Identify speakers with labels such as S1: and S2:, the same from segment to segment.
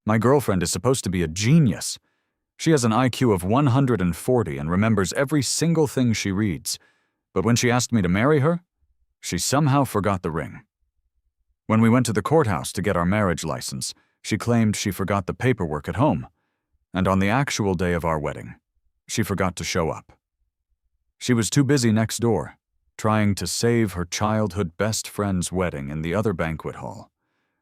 S1: My girlfriend is supposed to be a genius. She has an IQ of 140 and remembers every single thing she reads. But when she asked me to marry her, she somehow forgot the ring. When we went to the courthouse to get our marriage license, she claimed she forgot the paperwork at home. And on the actual day of our wedding, she forgot to show up. She was too busy next door, trying to save her childhood best friend's wedding in the other banquet hall.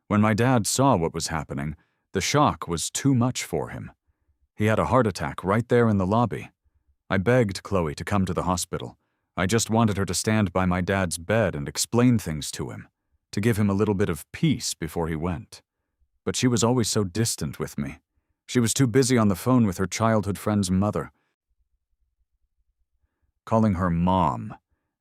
S1: When my dad saw what was happening, the shock was too much for him. He had a heart attack right there in the lobby. I begged Chloe to come to the hospital. I just wanted her to stand by my dad's bed and explain things to him, to give him a little bit of peace before he went. But she was always so distant with me. She was too busy on the phone with her childhood friend's mother, calling her Mom,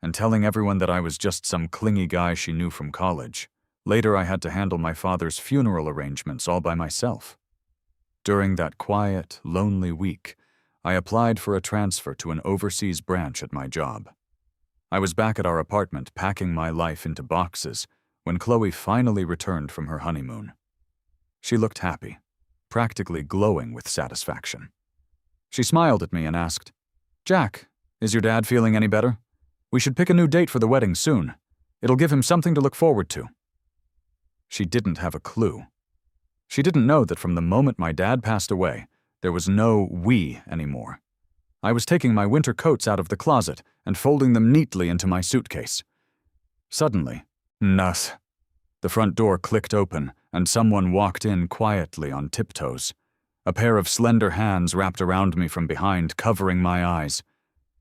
S1: and telling everyone that I was just some clingy guy she knew from college. Later, I had to handle my father's funeral arrangements all by myself. During that quiet, lonely week, I applied for a transfer to an overseas branch at my job. I was back at our apartment packing my life into boxes when Chloe finally returned from her honeymoon. She looked happy, practically glowing with satisfaction. She smiled at me and asked, "Jack, is your dad feeling any better? We should pick a new date for the wedding soon. It'll give him something to look forward to." She didn't have a clue. She didn't know that from the moment my dad passed away, there was no we anymore. I was taking my winter coats out of the closet and folding them neatly into my suitcase. Suddenly, Nas. The front door clicked open and someone walked in quietly on tiptoes. A pair of slender hands wrapped around me from behind, covering my eyes.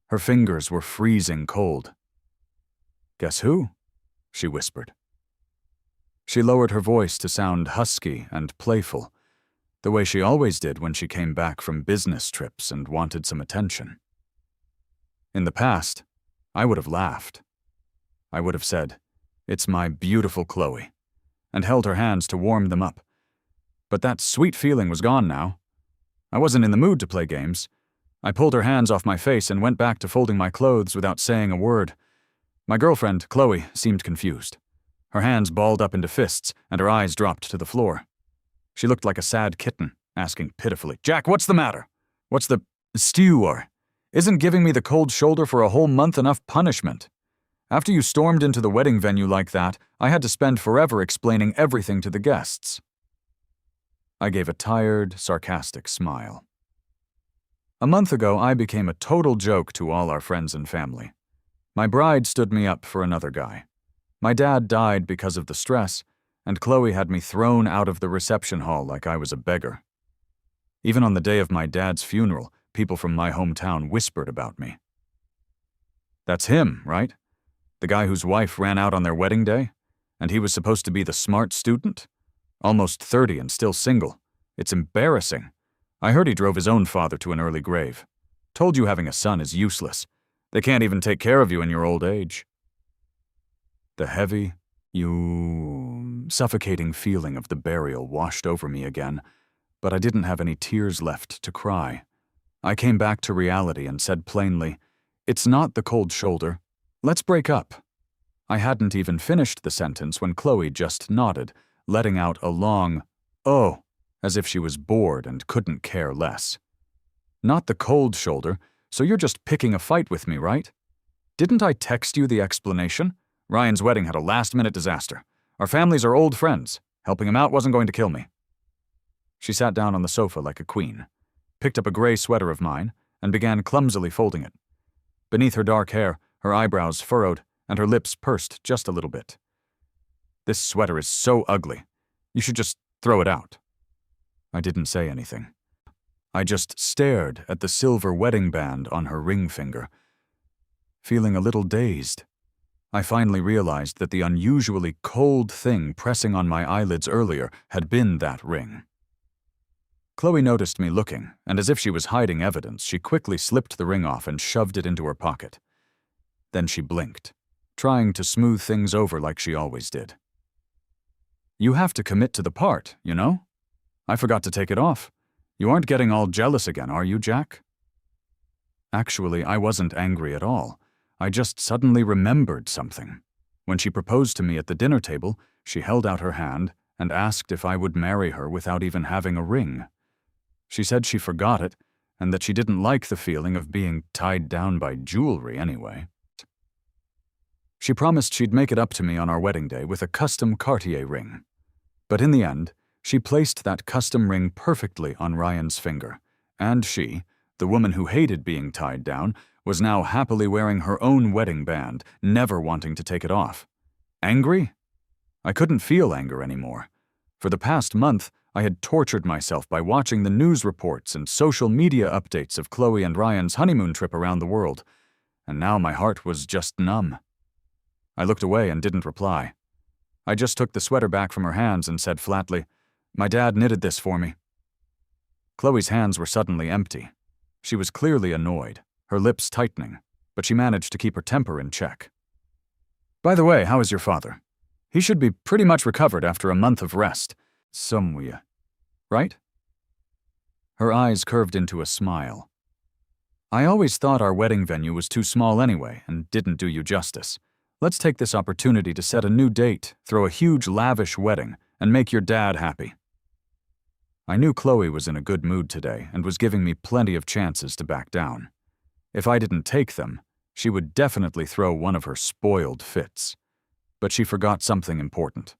S1: Her fingers were freezing cold. "Guess who?" she whispered. She lowered her voice to sound husky and playful, the way she always did when she came back from business trips and wanted some attention. In the past, I would have laughed. I would have said, "It's my beautiful Chloe," and held her hands to warm them up. But that sweet feeling was gone now. I wasn't in the mood to play games. I pulled her hands off my face and went back to folding my clothes without saying a word. My girlfriend, Chloe, seemed confused. Her hands balled up into fists, and her eyes dropped to the floor. She looked like a sad kitten, asking pitifully, "Jack, what's the matter? What's the stew or? Isn't giving me the cold shoulder for a whole month enough punishment? After you stormed into the wedding venue like that, I had to spend forever explaining everything to the guests." I gave a tired, sarcastic smile. A month ago, I became a total joke to all our friends and family. My bride stood me up for another guy. My dad died because of the stress, and Chloe had me thrown out of the reception hall like I was a beggar. Even on the day of my dad's funeral, people from my hometown whispered about me. "That's him, right? The guy whose wife ran out on their wedding day? And he was supposed to be the smart student? Almost 30 and still single. It's embarrassing. I heard he drove his own father to an early grave. Told you having a son is useless. They can't even take care of you in your old age." The heavy, suffocating feeling of the burial washed over me again, but I didn't have any tears left to cry. I came back to reality and said plainly, "It's not the cold shoulder. Let's break up." I hadn't even finished the sentence when Chloe just nodded, letting out a long, "oh," as if she was bored and couldn't care less. "Not the cold shoulder, so you're just picking a fight with me, right? Didn't I text you the explanation? Ryan's wedding had a last-minute disaster. Our families are old friends. Helping him out wasn't going to kill me." She sat down on the sofa like a queen, picked up a gray sweater of mine, and began clumsily folding it. Beneath her dark hair, her eyebrows furrowed, and her lips pursed just a little bit. "This sweater is so ugly. You should just throw it out." I didn't say anything. I just stared at the silver wedding band on her ring finger, feeling a little dazed. I finally realized that the unusually cold thing pressing on my eyelids earlier had been that ring. Chloe noticed me looking, and as if she was hiding evidence, she quickly slipped the ring off and shoved it into her pocket. Then she blinked, trying to smooth things over like she always did. "You have to commit to the part, you know? I forgot to take it off. You aren't getting all jealous again, are you, Jack?" Actually, I wasn't angry at all. I just suddenly remembered something. When she proposed to me at the dinner table, she held out her hand, and asked if I would marry her without even having a ring. She said she forgot it, and that she didn't like the feeling of being tied down by jewelry anyway. She promised she'd make it up to me on our wedding day with a custom Cartier ring. But in the end, she placed that custom ring perfectly on Ryan's finger, and she, the woman who hated being tied down, was now happily wearing her own wedding band, never wanting to take it off. Angry? I couldn't feel anger anymore. For the past month, I had tortured myself by watching the news reports and social media updates of Chloe and Ryan's honeymoon trip around the world, and now my heart was just numb. I looked away and didn't reply. I just took the sweater back from her hands and said flatly, "My dad knitted this for me." Chloe's hands were suddenly empty. She was clearly annoyed, her lips tightening, but she managed to keep her temper in check. "By the way, how is your father? He should be pretty much recovered after a month of rest. Somewhere, right?" Her eyes curved into a smile. "I always thought our wedding venue was too small anyway and didn't do you justice. Let's take this opportunity to set a new date, throw a huge lavish wedding, and make your dad happy." I knew Chloe was in a good mood today and was giving me plenty of chances to back down. If I didn't take them, she would definitely throw one of her spoiled fits. But she forgot something important.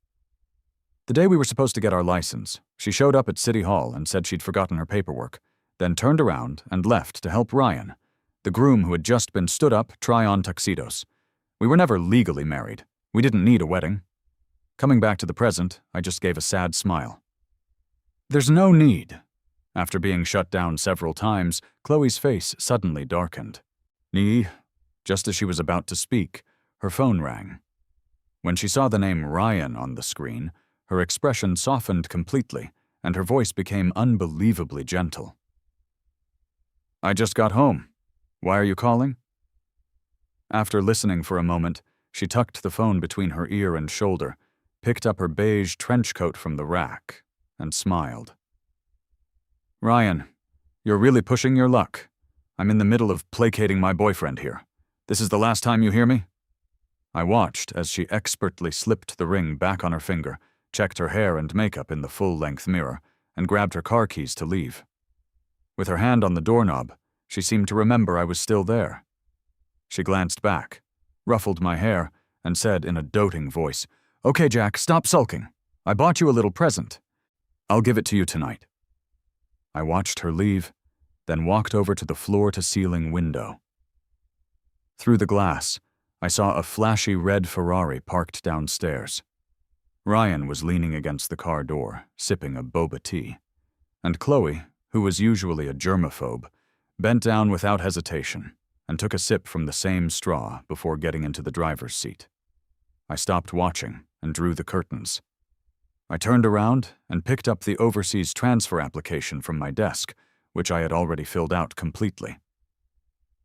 S1: The day we were supposed to get our license, she showed up at City Hall and said she'd forgotten her paperwork, then turned around and left to help Ryan, the groom who had just been stood up, try on tuxedos. We were never legally married. We didn't need a wedding. Coming back to the present, I just gave a sad smile. "There's no need." After being shut down several times, Chloe's face suddenly darkened. Just as she was about to speak, her phone rang. When she saw the name Ryan on the screen, her expression softened completely, and her voice became unbelievably gentle. "I just got home. Why are you calling?" After listening for a moment, she tucked the phone between her ear and shoulder, picked up her beige trench coat from the rack, and smiled. "Ryan, you're really pushing your luck. I'm in the middle of placating my boyfriend here. This is the last time you hear me?" I watched as she expertly slipped the ring back on her finger, checked her hair and makeup in the full-length mirror, and grabbed her car keys to leave. With her hand on the doorknob, she seemed to remember I was still there. She glanced back, ruffled my hair, and said in a doting voice, "Okay, Jack, stop sulking. I bought you a little present. I'll give it to you tonight." I watched her leave, then walked over to the floor-to-ceiling window. Through the glass, I saw a flashy red Ferrari parked downstairs. Ryan was leaning against the car door, sipping a boba tea, and Chloe, who was usually a germaphobe, bent down without hesitation and took a sip from the same straw before getting into the driver's seat. I stopped watching and drew the curtains. I turned around and picked up the overseas transfer application from my desk, which I had already filled out completely.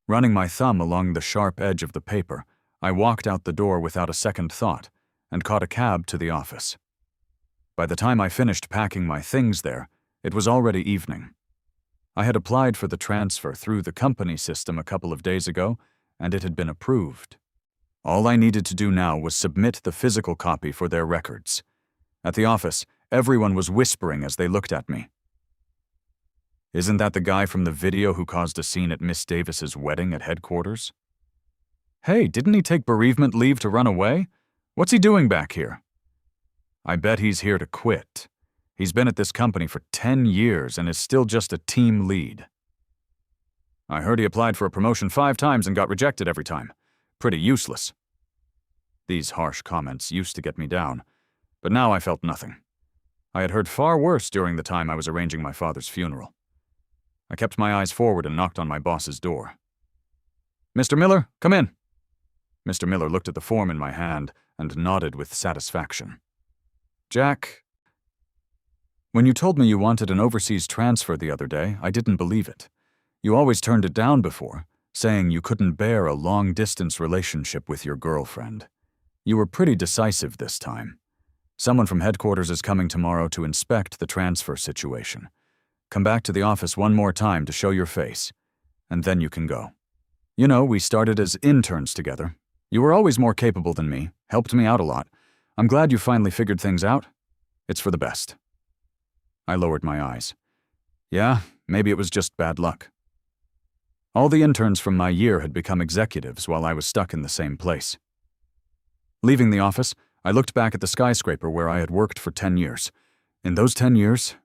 S1: Running my thumb along the sharp edge of the paper, I walked out the door without a second thought and caught a cab to the office. By the time I finished packing my things there, it was already evening. I had applied for the transfer through the company system a couple of days ago, and it had been approved. All I needed to do now was submit the physical copy for their records. At the office, everyone was whispering as they looked at me. "Isn't that the guy from the video who caused a scene at Miss Davis's wedding at headquarters? Hey, didn't he take bereavement leave to run away? What's he doing back here? I bet he's here to quit. He's been at this company for 10 years and is still just a team lead. I heard he applied for a promotion 5 times and got rejected every time. Pretty useless." These harsh comments used to get me down, but now I felt nothing. I had heard far worse during the time I was arranging my father's funeral. I kept my eyes forward and knocked on my boss's door. "Mr. Miller, come in." Mr. Miller looked at the form in my hand and nodded with satisfaction. "Jack, when you told me you wanted an overseas transfer the other day, I didn't believe it. You always turned it down before, saying you couldn't bear a long-distance relationship with your girlfriend. You were pretty decisive this time. Someone from headquarters is coming tomorrow to inspect the transfer situation. Come back to the office one more time to show your face, and then you can go. You know, we started as interns together. You were always more capable than me, helped me out a lot. I'm glad you finally figured things out. It's for the best. I lowered my eyes. Yeah, maybe it was just bad luck. All the interns from my year had become executives while I was stuck in the same place. Leaving the office, I looked back at the skyscraper where I had worked for 10 years. In those 10 years,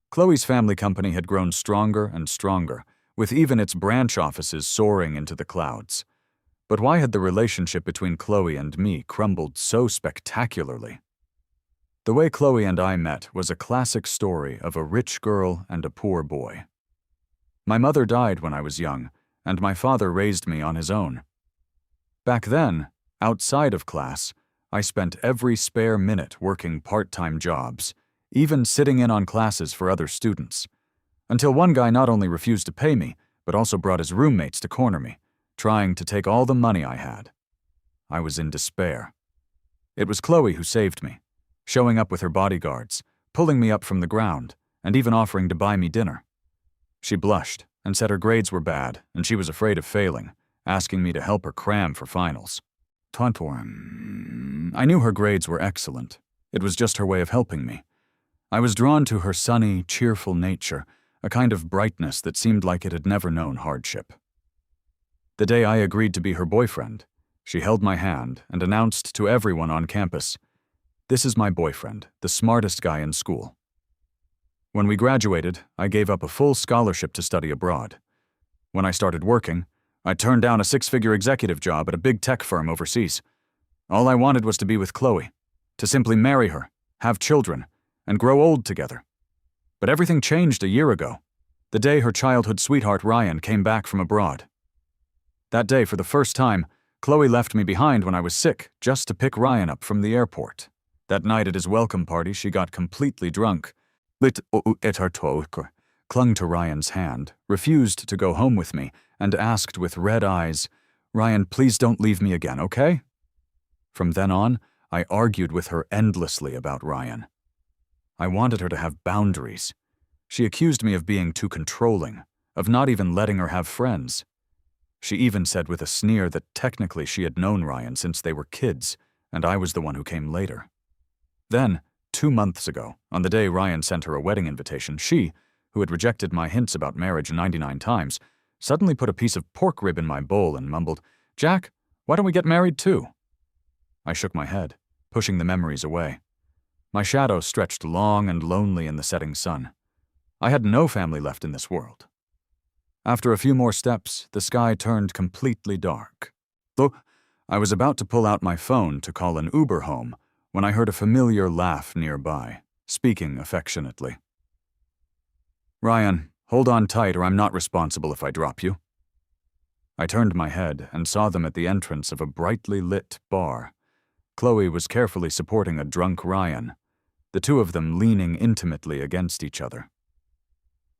S1: Chloe's family company had grown stronger and stronger, with even its branch offices soaring into the clouds. But why had the relationship between Chloe and me crumbled so spectacularly? The way Chloe and I met was a classic story of a rich girl and a poor boy. My mother died when I was young, and my father raised me on his own. Back then, outside of class, I spent every spare minute working part-time jobs, even sitting in on classes for other students, until one guy not only refused to pay me, but also brought his roommates to corner me, trying to take all the money I had. I was in despair. It was Chloe who saved me, showing up with her bodyguards, pulling me up from the ground, and even offering to buy me dinner. She blushed and said her grades were bad and she was afraid of failing, asking me to help her cram for finals. I knew her grades were excellent. It was just her way of helping me. I was drawn to her sunny, cheerful nature, a kind of brightness that seemed like it had never known hardship. The day I agreed to be her boyfriend, she held my hand and announced to everyone on campus, "This is my boyfriend, the smartest guy in school." When we graduated, I gave up a full scholarship to study abroad. When I started working, I turned down a 6-figure executive job at a big tech firm overseas. All I wanted was to be with Chloe, to simply marry her, have children, and grow old together. But everything changed a year ago, the day her childhood sweetheart Ryan came back from abroad. That day, for the first time, Chloe left me behind when I was sick just to pick Ryan up from the airport. That night at his welcome party, she got completely drunk, clung to Ryan's hand, refused to go home with me, and asked with red eyes, "Ryan, please don't leave me again, okay?" From then on, I argued with her endlessly about Ryan. I wanted her to have boundaries. She accused me of being too controlling, of not even letting her have friends. She even said with a sneer that technically she had known Ryan since they were kids, and I was the one who came later. Then, 2 months ago, on the day Ryan sent her a wedding invitation, she, who had rejected my hints about marriage 99 times, suddenly put a piece of pork rib in my bowl and mumbled, "Jack, why don't we get married too?" I shook my head, pushing the memories away. My shadow stretched long and lonely in the setting sun. I had no family left in this world. After a few more steps, the sky turned completely dark. Though I was about to pull out my phone to call an Uber home when I heard a familiar laugh nearby, speaking affectionately. "Ryan, hold on tight or I'm not responsible if I drop you." I turned my head and saw them at the entrance of a brightly lit bar. Chloe was carefully supporting a drunk Ryan, the two of them leaning intimately against each other.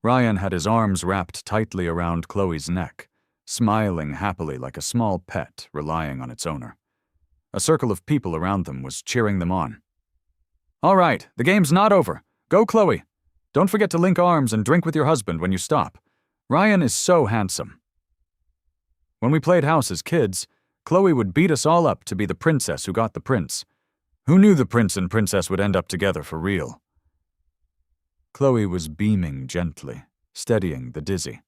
S1: Ryan had his arms wrapped tightly around Chloe's neck, smiling happily like a small pet relying on its owner. A circle of people around them was cheering them on. "All right, the game's not over. Go, Chloe. Don't forget to link arms and drink with your husband when you stop. Ryan is so handsome." When we played house as kids, Chloe would beat us all up to be the princess who got the prince. Who knew the prince and princess would end up together for real? Chloe was beaming gently, steadying the dizzy.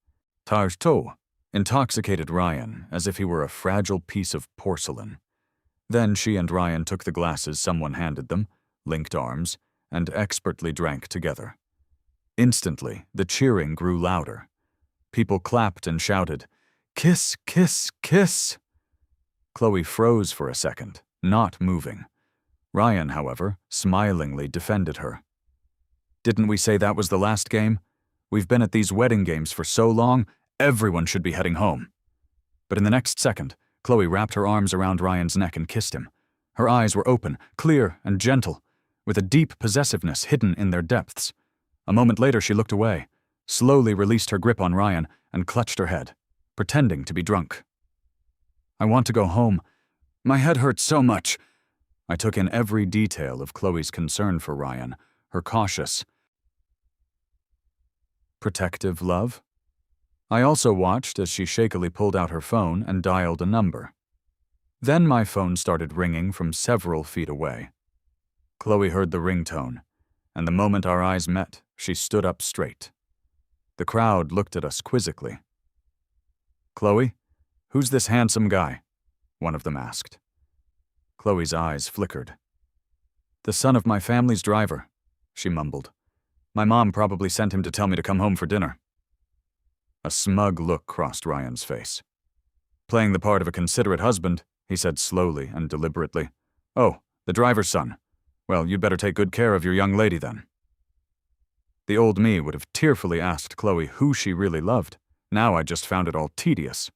S1: Tarto intoxicated Ryan as if he were a fragile piece of porcelain. Then she and Ryan took the glasses someone handed them, linked arms, and expertly drank together. Instantly, the cheering grew louder. People clapped and shouted, "Kiss, kiss, kiss!" Chloe froze for a second, not moving. Ryan, however, smilingly defended her. "Didn't we say that was the last game? We've been at these wedding games for so long, everyone should be heading home." But in the next second, Chloe wrapped her arms around Ryan's neck and kissed him. Her eyes were open, clear, and gentle, with a deep possessiveness hidden in their depths. A moment later she looked away, slowly released her grip on Ryan, and clutched her head, pretending to be drunk. "I want to go home. My head hurts so much." I took in every detail of Chloe's concern for Ryan, her cautious, protective love. I also watched as she shakily pulled out her phone and dialed a number. Then my phone started ringing from several feet away. Chloe heard the ringtone, and the moment our eyes met, she stood up straight. The crowd looked at us quizzically. "Chloe, who's this handsome guy?" one of them asked. Chloe's eyes flickered. "The son of my family's driver," she mumbled. "My mom probably sent him to tell me to come home for dinner." A smug look crossed Ryan's face. "Playing the part of a considerate husband," he said slowly and deliberately. "Oh, the driver's son. Well, you'd better take good care of your young lady then." The old me would have tearfully asked Chloe who she really loved. Now I just found it all tedious.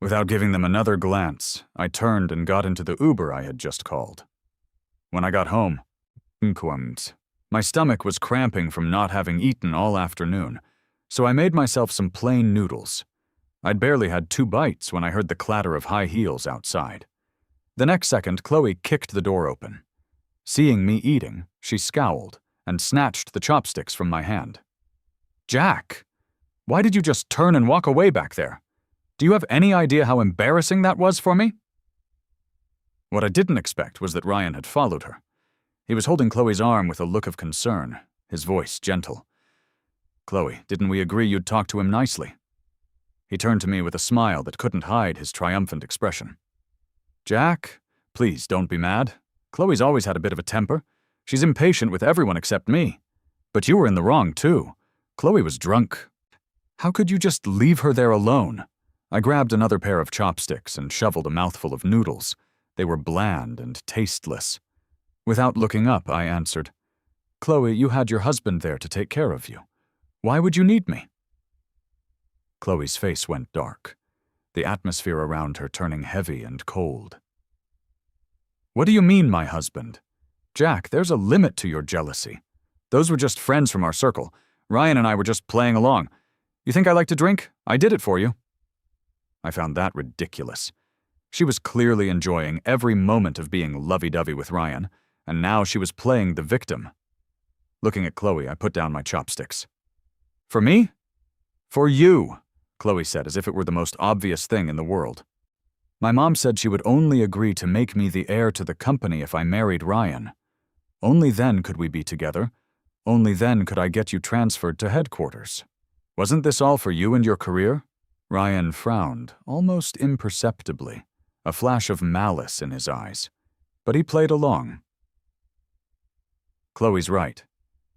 S1: Without giving them another glance, I turned and got into the Uber I had just called. When I got home, my stomach was cramping from not having eaten all afternoon, so I made myself some plain noodles. I'd barely had 2 bites when I heard the clatter of high heels outside. The next second, Chloe kicked the door open. Seeing me eating, she scowled and snatched the chopsticks from my hand. "Jack, why did you just turn and walk away back there? Do you have any idea how embarrassing that was for me?" What I didn't expect was that Ryan had followed her. He was holding Chloe's arm with a look of concern, his voice gentle. "Chloe, didn't we agree you'd talk to him nicely?" He turned to me with a smile that couldn't hide his triumphant expression. "Jack, please don't be mad. Chloe's always had a bit of a temper. She's impatient with everyone except me. But you were in the wrong, too. Chloe was drunk. How could you just leave her there alone?" I grabbed another pair of chopsticks and shoveled a mouthful of noodles. They were bland and tasteless. Without looking up, I answered, "Chloe, you had your husband there to take care of you. Why would you need me?" Chloe's face went dark, the atmosphere around her turning heavy and cold. "What do you mean, my husband? Jack, there's a limit to your jealousy. Those were just friends from our circle. Ryan and I were just playing along. You think I like to drink? I did it for you." I found that ridiculous. She was clearly enjoying every moment of being lovey-dovey with Ryan, and now she was playing the victim. Looking at Chloe, I put down my chopsticks. "For me?" "For you," Chloe said as if it were the most obvious thing in the world. "My mom said she would only agree to make me the heir to the company if I married Ryan. Only then could we be together. Only then could I get you transferred to headquarters. Wasn't this all for you and your career?" Ryan frowned, almost imperceptibly, a flash of malice in his eyes. But he played along. "Chloe's right.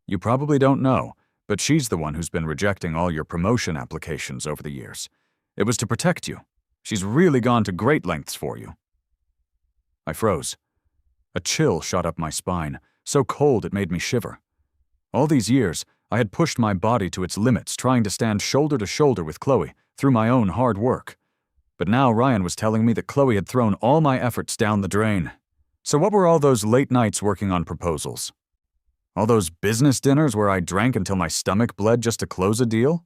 S1: You probably don't know, but she's the one who's been rejecting all your promotion applications over the years. It was to protect you. She's really gone to great lengths for you." I froze. A chill shot up my spine, so cold it made me shiver. All these years, I had pushed my body to its limits, trying to stand shoulder to shoulder with Chloe through my own hard work. But now Ryan was telling me that Chloe had thrown all my efforts down the drain. So what were all those late nights working on proposals? All those business dinners where I drank until my stomach bled just to close a deal?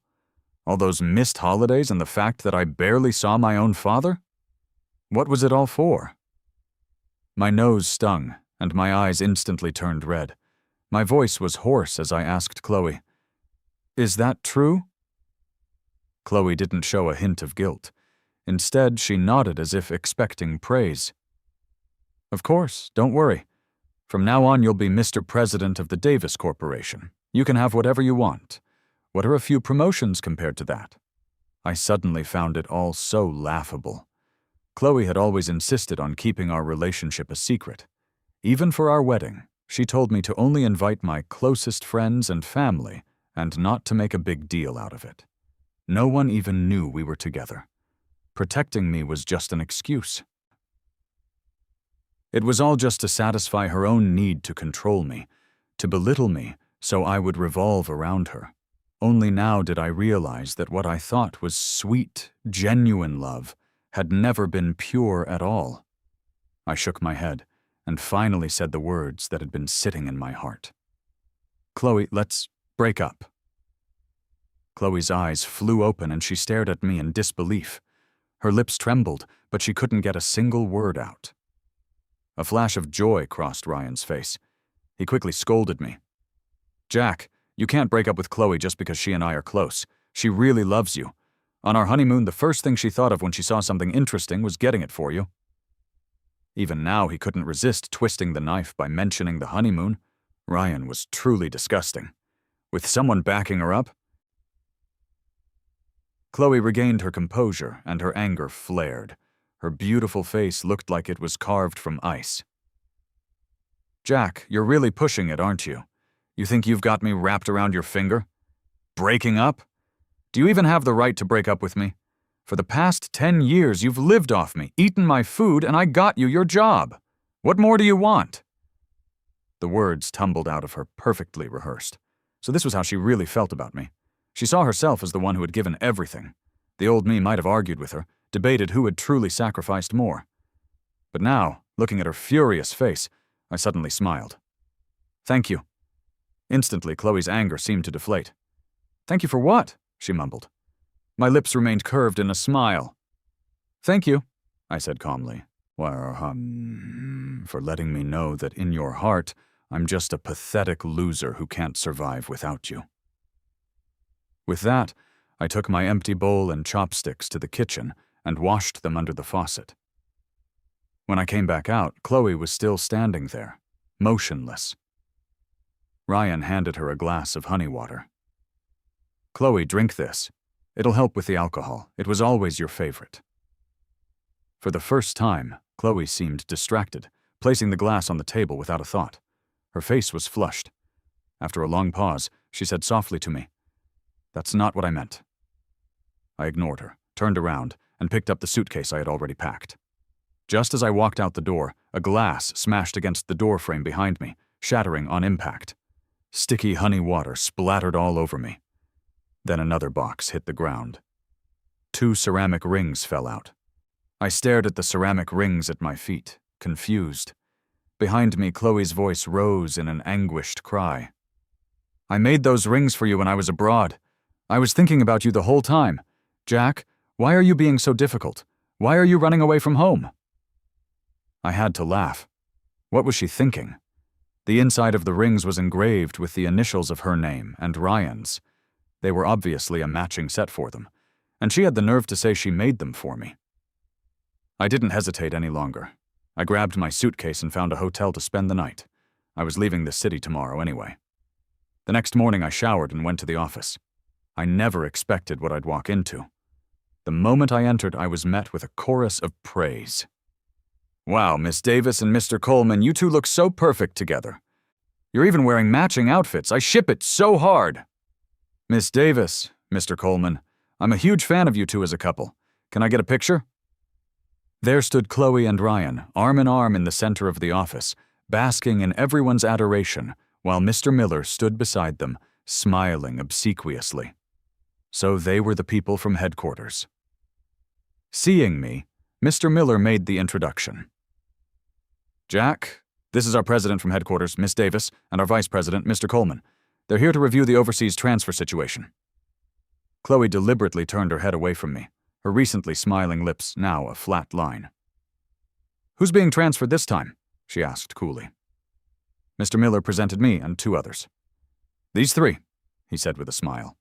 S1: All those missed holidays and the fact that I barely saw my own father? What was it all for? My nose stung, and my eyes instantly turned red. My voice was hoarse as I asked Chloe, "Is that true?" Chloe didn't show a hint of guilt. Instead, she nodded as if expecting praise. "Of course, don't worry. From now on, you'll be Mr. President of the Davis Corporation. You can have whatever you want. What are a few promotions compared to that?" I suddenly found it all so laughable. Chloe had always insisted on keeping our relationship a secret. Even for our wedding, she told me to only invite my closest friends and family and not to make a big deal out of it. No one even knew we were together. Protecting me was just an excuse. It was all just to satisfy her own need to control me, to belittle me so I would revolve around her. Only now did I realize that what I thought was sweet, genuine love had never been pure at all. I shook my head and finally said the words that had been sitting in my heart. "Chloe, let's break up." Chloe's eyes flew open and she stared at me in disbelief. Her lips trembled, but she couldn't get a single word out. A flash of joy crossed Ryan's face. He quickly scolded me. "Jack, you can't break up with Chloe just because she and I are close. She really loves you. On our honeymoon, the first thing she thought of when she saw something interesting was getting it for you." Even now, he couldn't resist twisting the knife by mentioning the honeymoon. Ryan was truly disgusting. With someone backing her up? Chloe regained her composure, and her anger flared. Her beautiful face looked like it was carved from ice. "Jack, you're really pushing it, aren't you? You think you've got me wrapped around your finger? Breaking up? Do you even have the right to break up with me? For the past 10 years, you've lived off me, eaten my food, and I got you your job. What more do you want?" The words tumbled out of her perfectly rehearsed. So this was how she really felt about me. She saw herself as the one who had given everything. The old me might have argued with her, debated who had truly sacrificed more. But now, looking at her furious face, I suddenly smiled. "Thank you." Instantly, Chloe's anger seemed to deflate. "Thank you for what?" she mumbled. My lips remained curved in a smile. "Thank you," I said calmly. "For letting me know that in your heart, I'm just a pathetic loser who can't survive without you." With that, I took my empty bowl and chopsticks to the kitchen and washed them under the faucet. When I came back out, Chloe was still standing there, motionless. Ryan handed her a glass of honey water. "Chloe, drink this. It'll help with the alcohol. It was always your favorite." For the first time, Chloe seemed distracted, placing the glass on the table without a thought. Her face was flushed. After a long pause, she said softly to me, "That's not what I meant." I ignored her, turned around, and picked up the suitcase I had already packed. Just as I walked out the door, a glass smashed against the door frame behind me, shattering on impact. Sticky honey water splattered all over me. Then another box hit the ground. 2 ceramic rings fell out. I stared at the ceramic rings at my feet, confused. Behind me, Chloe's voice rose in an anguished cry. "I made those rings for you when I was abroad. I was thinking about you the whole time. Jack, why are you being so difficult? Why are you running away from home?" I had to laugh. What was she thinking? The inside of the rings was engraved with the initials of her name and Ryan's. They were obviously a matching set for them, and she had the nerve to say she made them for me. I didn't hesitate any longer. I grabbed my suitcase and found a hotel to spend the night. I was leaving the city tomorrow anyway. The next morning I showered and went to the office. I never expected what I'd walk into. The moment I entered, I was met with a chorus of praise. "Wow, Miss Davis and Mr. Coleman, you two look so perfect together. You're even wearing matching outfits. I ship it so hard." "Miss Davis, Mr. Coleman, I'm a huge fan of you two as a couple. Can I get a picture?" There stood Chloe and Ryan, arm in arm in the center of the office, basking in everyone's adoration, while Mr. Miller stood beside them, smiling obsequiously. So they were the people from headquarters. Seeing me, Mr. Miller made the introduction. "Jack, this is our president from headquarters, Miss Davis, and our vice president, Mr. Coleman. They're here to review the overseas transfer situation." Chloe deliberately turned her head away from me, her recently smiling lips now a flat line. "Who's being transferred this time?" she asked coolly. Mr. Miller presented me and 2 others. "These 3, he said with a smile.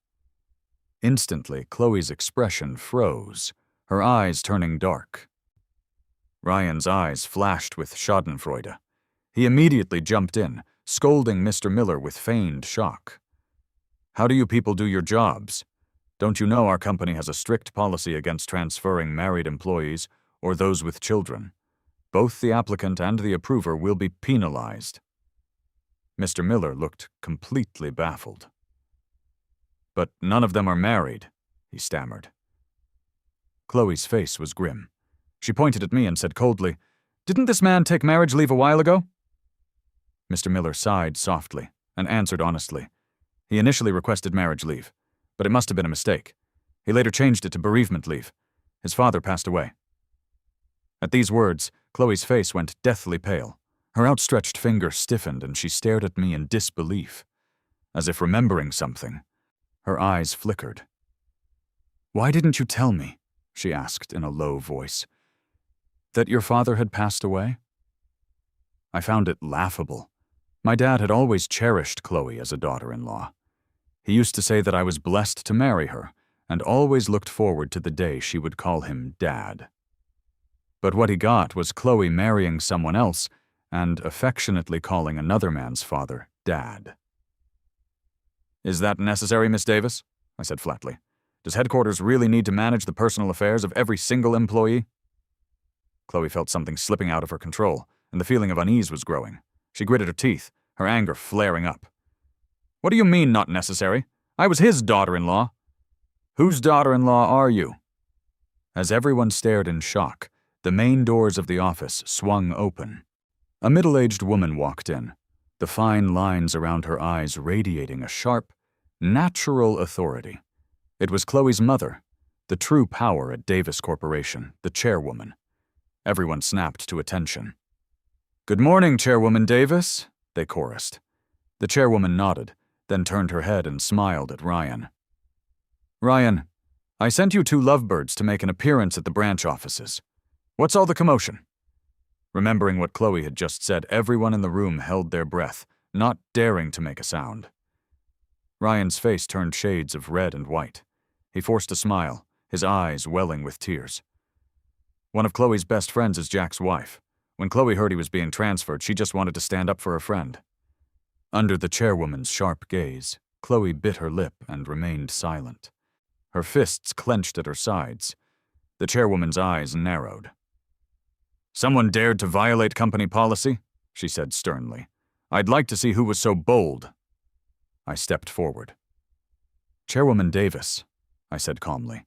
S1: Instantly, Chloe's expression froze, her eyes turning dark. Ryan's eyes flashed with schadenfreude. He immediately jumped in, scolding Mr. Miller with feigned shock. "How do you people do your jobs? Don't you know our company has a strict policy against transferring married employees or those with children? Both the applicant and the approver will be penalized." Mr. Miller looked completely baffled. "But none of them are married," he stammered. Chloe's face was grim. She pointed at me and said coldly, "Didn't this man take marriage leave a while ago?" Mr. Miller sighed softly and answered honestly. He initially requested marriage leave, but it must have been a mistake. He later changed it to bereavement leave. His father passed away. At these words, Chloe's face went deathly pale. Her outstretched finger stiffened and she stared at me in disbelief. As if remembering something, her eyes flickered. "Why didn't you tell me?" she asked in a low voice. "That your father had passed away?" I found it laughable. My dad had always cherished Chloe as a daughter-in-law. He used to say that I was blessed to marry her, and always looked forward to the day she would call him Dad. But what he got was Chloe marrying someone else and affectionately calling another man's father Dad. "Is that necessary, Miss Davis?" I said flatly. "Does headquarters really need to manage the personal affairs of every single employee?" Chloe felt something slipping out of her control, and the feeling of unease was growing. She gritted her teeth, her anger flaring up. "What do you mean, not necessary? I was his daughter-in-law." "Whose daughter-in-law are you?" As everyone stared in shock, the main doors of the office swung open. A middle-aged woman walked in, the fine lines around her eyes radiating a sharp, natural authority. It was Chloe's mother, the true power at Davis Corporation, the chairwoman. Everyone snapped to attention. "Good morning, Chairwoman Davis," they chorused. The chairwoman nodded, then turned her head and smiled at Ryan. "Ryan, I sent you 2 lovebirds to make an appearance at the branch offices. What's all the commotion?" Remembering what Chloe had just said, everyone in the room held their breath, not daring to make a sound. Ryan's face turned shades of red and white. He forced a smile, his eyes welling with tears. "One of Chloe's best friends is Jack's wife. When Chloe heard he was being transferred, she just wanted to stand up for her friend." Under the chairwoman's sharp gaze, Chloe bit her lip and remained silent. Her fists clenched at her sides. The chairwoman's eyes narrowed. "Someone dared to violate company policy?" she said sternly. "I'd like to see who was so bold." I stepped forward. "Chairwoman Davis," I said calmly,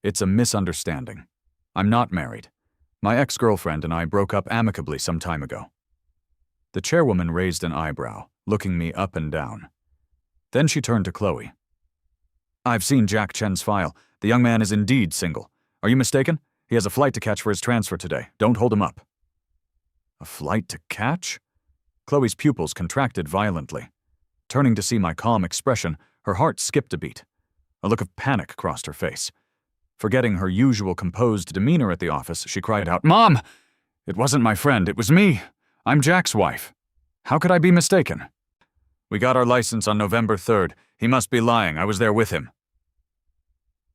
S1: "it's a misunderstanding. I'm not married. My ex-girlfriend and I broke up amicably some time ago." The chairwoman raised an eyebrow, looking me up and down. Then she turned to Chloe. "I've seen Jack Chen's file. The young man is indeed single. Are you mistaken? He has a flight to catch for his transfer today. Don't hold him up." "A flight to catch?" Chloe's pupils contracted violently. Turning to see my calm expression, her heart skipped a beat. A look of panic crossed her face. Forgetting her usual composed demeanor at the office, she cried out, "Mom! It wasn't my friend, it was me. I'm Jack's wife. How could I be mistaken?" "We got our license on November 3rd. He must be lying. I was there with him."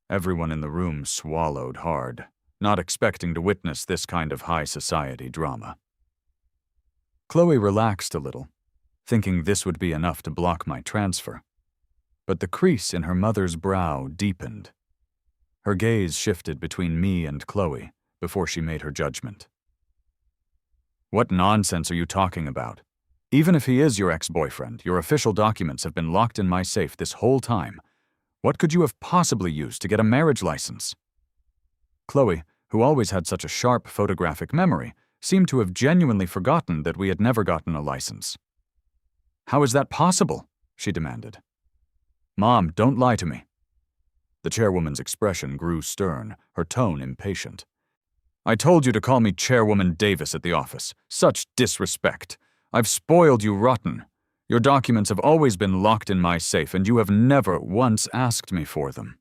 S1: Everyone in the room swallowed hard, not expecting to witness this kind of high society drama. Chloe relaxed a little, thinking this would be enough to block my transfer. But the crease in her mother's brow deepened. Her gaze shifted between me and Chloe before she made her judgment. "What nonsense are you talking about? Even if he is your ex-boyfriend, your official documents have been locked in my safe this whole time. What could you have possibly used to get a marriage license?" Chloe, who always had such a sharp photographic memory, seemed to have genuinely forgotten that we had never gotten a license. "How is that possible?" she demanded. "Mom, don't lie to me." The chairwoman's expression grew stern, her tone impatient. "I told you to call me Chairwoman Davis at the office. Such disrespect. I've spoiled you rotten. Your documents have always been locked in my safe, and you have never once asked me for them."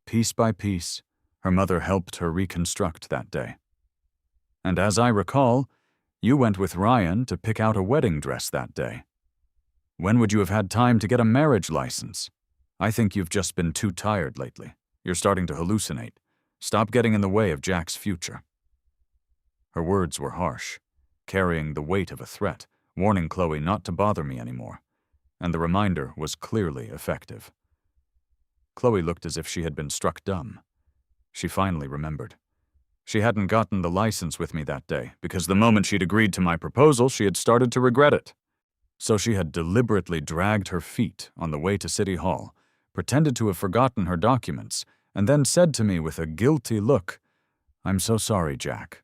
S1: Piece by piece, her mother helped her reconstruct that day. "And as I recall, you went with Ryan to pick out a wedding dress that day. When would you have had time to get a marriage license? I think you've just been too tired lately. You're starting to hallucinate. Stop getting in the way of Jack's future." Her words were harsh, carrying the weight of a threat, warning Chloe not to bother me anymore, and the reminder was clearly effective. Chloe looked as if she had been struck dumb. She finally remembered. She hadn't gotten the license with me that day because the moment she'd agreed to my proposal, she had started to regret it. So she had deliberately dragged her feet on the way to City Hall, pretended to have forgotten her documents, and then said to me with a guilty look, "I'm so sorry, Jack.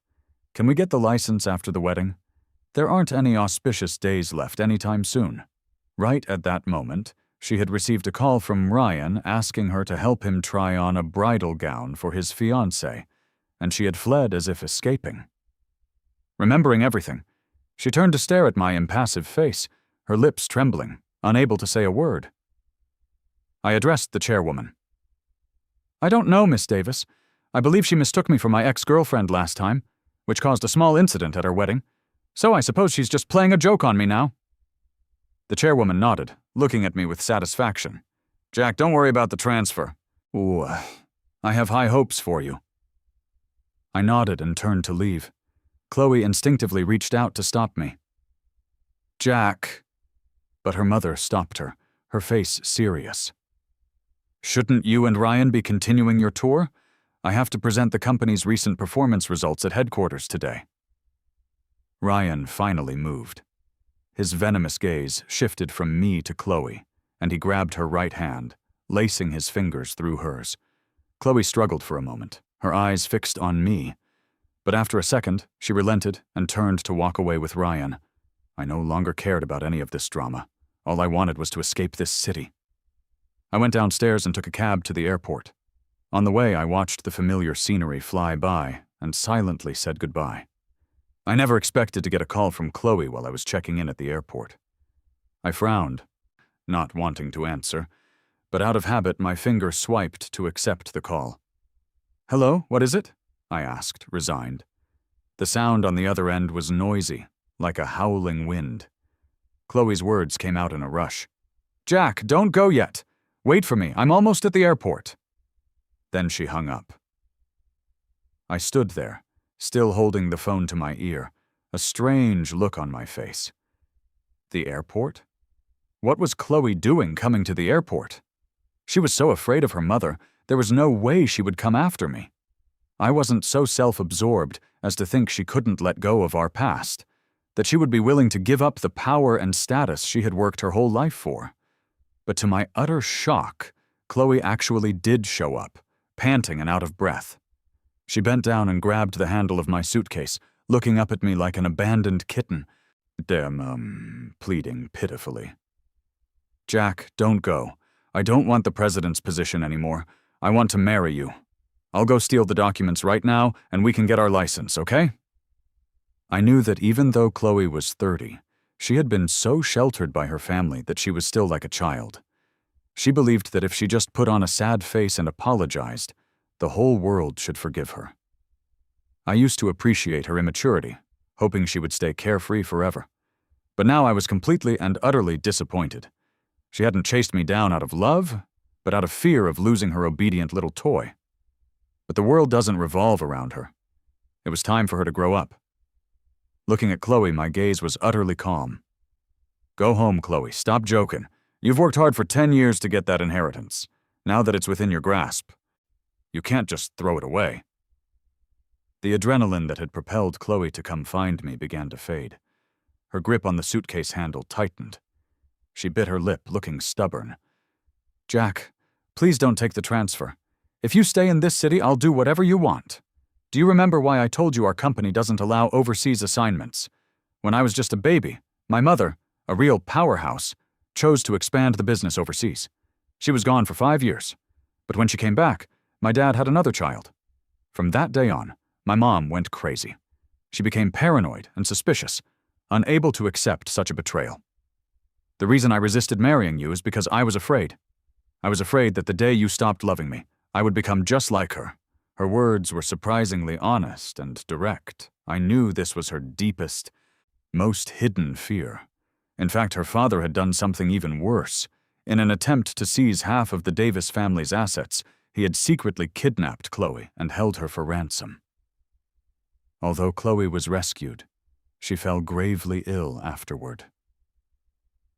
S1: Can we get the license after the wedding? There aren't any auspicious days left anytime soon." Right at that moment, she had received a call from Ryan asking her to help him try on a bridal gown for his fiancée, and she had fled as if escaping. Remembering everything, she turned to stare at my impassive face, her lips trembling, unable to say a word. I addressed the chairwoman. "I don't know, Miss Davis. I believe she mistook me for my ex-girlfriend last time, which caused a small incident at our wedding. So I suppose she's just playing a joke on me now." The chairwoman nodded, looking at me with satisfaction. "Jack, don't worry about the transfer. Ooh, I have high hopes for you." I nodded and turned to leave. Chloe instinctively reached out to stop me. "Jack." But her mother stopped her, her face serious. "Shouldn't you and Ryan be continuing your tour? I have to present the company's recent performance results at headquarters today." Ryan finally moved. His venomous gaze shifted from me to Chloe, and he grabbed her right hand, lacing his fingers through hers. Chloe struggled for a moment, her eyes fixed on me. But after a second, she relented and turned to walk away with Ryan. I no longer cared about any of this drama. All I wanted was to escape this city. I went downstairs and took a cab to the airport. On the way, I watched the familiar scenery fly by and silently said goodbye. I never expected to get a call from Chloe while I was checking in at the airport. I frowned, not wanting to answer, but out of habit, my finger swiped to accept the call. "Hello, what is it?" I asked, resigned. The sound on the other end was noisy, like a howling wind. Chloe's words came out in a rush. "Jack, don't go yet. Wait for me, I'm almost at the airport." Then she hung up. I stood there, still holding the phone to my ear, a strange look on my face. The airport? What was Chloe doing coming to the airport? She was so afraid of her mother, there was no way she would come after me. I wasn't so self-absorbed as to think she couldn't let go of our past, that she would be willing to give up the power and status she had worked her whole life for. But to my utter shock, Chloe actually did show up, panting and out of breath. She bent down and grabbed the handle of my suitcase, looking up at me like an abandoned kitten, pleading pitifully. "Jack, don't go. I don't want the president's position anymore. I want to marry you. I'll go steal the documents right now, and we can get our license, okay?" I knew that even though Chloe was 30, she had been so sheltered by her family that she was still like a child. She believed that if she just put on a sad face and apologized, the whole world should forgive her. I used to appreciate her immaturity, hoping she would stay carefree forever. But now I was completely and utterly disappointed. She hadn't chased me down out of love, but out of fear of losing her obedient little toy. But the world doesn't revolve around her. It was time for her to grow up. Looking at Chloe, my gaze was utterly calm. "Go home, Chloe. Stop joking. You've worked hard for 10 years to get that inheritance. Now that it's within your grasp, you can't just throw it away." The adrenaline that had propelled Chloe to come find me began to fade. Her grip on the suitcase handle tightened. She bit her lip, looking stubborn. "Jack, please don't take the transfer. If you stay in this city, I'll do whatever you want. Do you remember why I told you our company doesn't allow overseas assignments? When I was just a baby, my mother, a real powerhouse, chose to expand the business overseas. She was gone for 5 years. But when she came back, my dad had another child. From that day on, my mom went crazy. She became paranoid and suspicious, unable to accept such a betrayal. The reason I resisted marrying you is because I was afraid. I was afraid that the day you stopped loving me, I would become just like her." Her words were surprisingly honest and direct. I knew this was her deepest, most hidden fear. In fact, her father had done something even worse. In an attempt to seize half of the Davis family's assets, he had secretly kidnapped Chloe and held her for ransom. Although Chloe was rescued, she fell gravely ill afterward.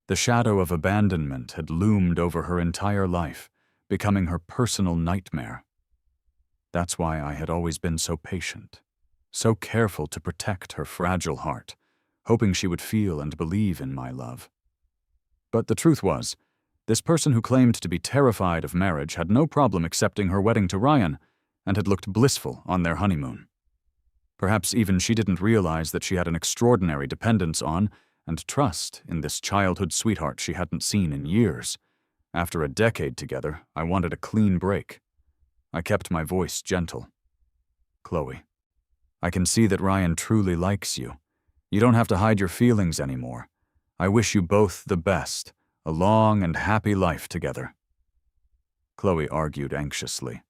S1: The shadow of abandonment had loomed over her entire life, becoming her personal nightmare. That's why I had always been so patient, so careful to protect her fragile heart, hoping she would feel and believe in my love. But the truth was, this person who claimed to be terrified of marriage had no problem accepting her wedding to Ryan and had looked blissful on their honeymoon. Perhaps even she didn't realize that she had an extraordinary dependence on and trust in this childhood sweetheart she hadn't seen in years. After a decade together, I wanted a clean break. I kept my voice gentle. "Chloe, I can see that Ryan truly likes you. You don't have to hide your feelings anymore. I wish you both the best, a long and happy life together." Chloe argued anxiously.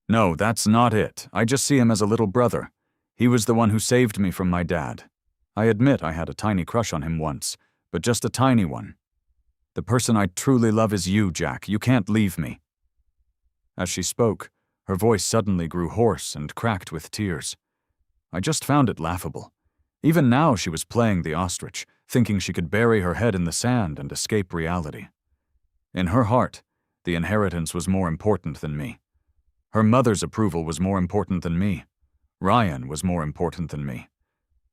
S1: "No, that's not it. I just see him as a little brother. He was the one who saved me from my dad. I admit I had a tiny crush on him once, but just a tiny one. The person I truly love is you, Jack. You can't leave me." As she spoke, Her voice suddenly grew hoarse and cracked with tears. I just found it laughable. Even now she was playing the ostrich, thinking she could bury her head in the sand and escape reality. In her heart, the inheritance was more important than me. Her mother's approval was more important than me. Ryan was more important than me.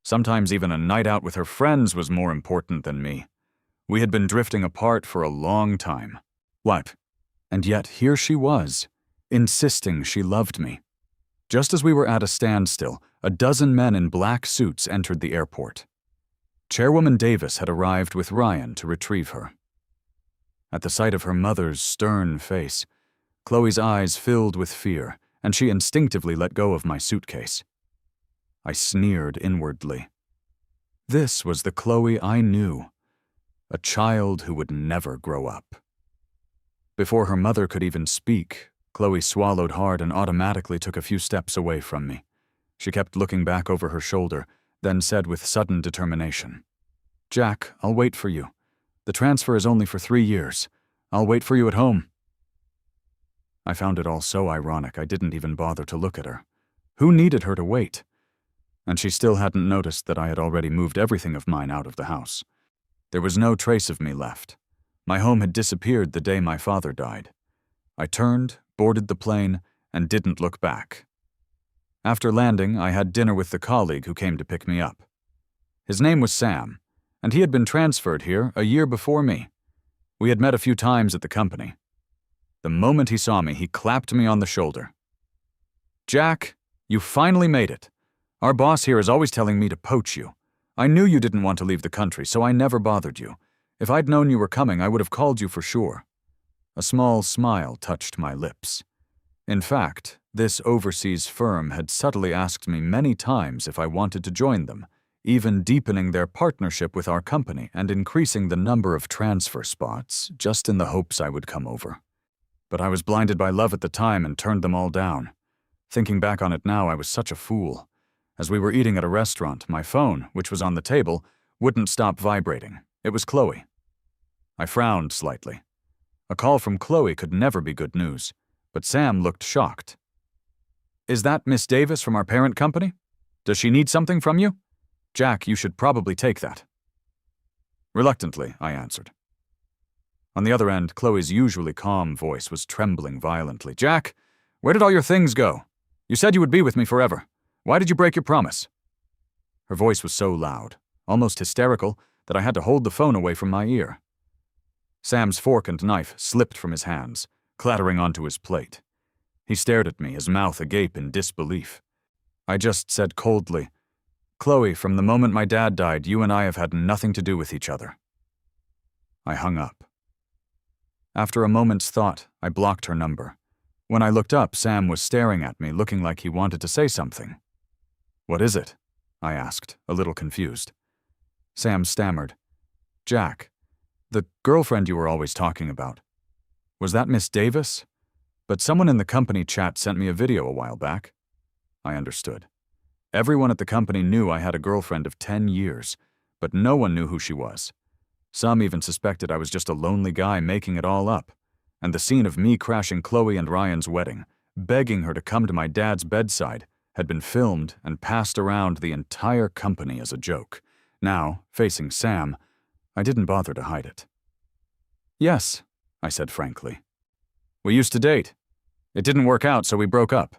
S1: Sometimes even a night out with her friends was more important than me. We had been drifting apart for a long time. What? And yet here she was, insisting she loved me. Just as we were at a standstill, a dozen men in black suits entered the airport. Chairwoman Davis had arrived with Ryan to retrieve her. At the sight of her mother's stern face, Chloe's eyes filled with fear, and she instinctively let go of my suitcase. I sneered inwardly. This was the Chloe I knew, a child who would never grow up. Before her mother could even speak, Chloe swallowed hard and automatically took a few steps away from me. She kept looking back over her shoulder, then said with sudden determination, "Jack, I'll wait for you. The transfer is only for 3 years. I'll wait for you at home." I found it all so ironic I didn't even bother to look at her. Who needed her to wait? And she still hadn't noticed that I had already moved everything of mine out of the house. There was no trace of me left. My home had disappeared the day my father died. I turned, boarded the plane, and didn't look back. After landing, I had dinner with the colleague who came to pick me up. His name was Sam, and he had been transferred here a year before me. We had met a few times at the company. The moment he saw me, he clapped me on the shoulder. "Jack, you finally made it. Our boss here is always telling me to poach you. I knew you didn't want to leave the country, so I never bothered you. If I'd known you were coming, I would have called you for sure." A small smile touched my lips. In fact, this overseas firm had subtly asked me many times if I wanted to join them, even deepening their partnership with our company and increasing the number of transfer spots, just in the hopes I would come over. But I was blinded by love at the time and turned them all down. Thinking back on it now, I was such a fool. As we were eating at a restaurant, my phone, which was on the table, wouldn't stop vibrating. It was Chloe. I frowned slightly. A call from Chloe could never be good news, but Sam looked shocked. "Is that Miss Davis from our parent company? Does she need something from you? Jack, you should probably take that." Reluctantly, I answered. On the other end, Chloe's usually calm voice was trembling violently. "Jack, where did all your things go? You said you would be with me forever. Why did you break your promise?" Her voice was so loud, almost hysterical, that I had to hold the phone away from my ear. Sam's fork and knife slipped from his hands, clattering onto his plate. He stared at me, his mouth agape in disbelief. I just said coldly, "Chloe, from the moment my dad died, you and I have had nothing to do with each other." I hung up. After a moment's thought, I blocked her number. When I looked up, Sam was staring at me, looking like he wanted to say something. "What is it?" I asked, a little confused. Sam stammered, "Jack, the girlfriend you were always talking about. Was that Miss Davis? But someone in the company chat sent me a video a while back." I understood. Everyone at the company knew I had a girlfriend of 10 years, but no one knew who she was. Some even suspected I was just a lonely guy making it all up, and the scene of me crashing Chloe and Ryan's wedding, begging her to come to my dad's bedside, had been filmed and passed around the entire company as a joke. Now, facing Sam, I didn't bother to hide it. "Yes," I said frankly. "We used to date. It didn't work out, so we broke up."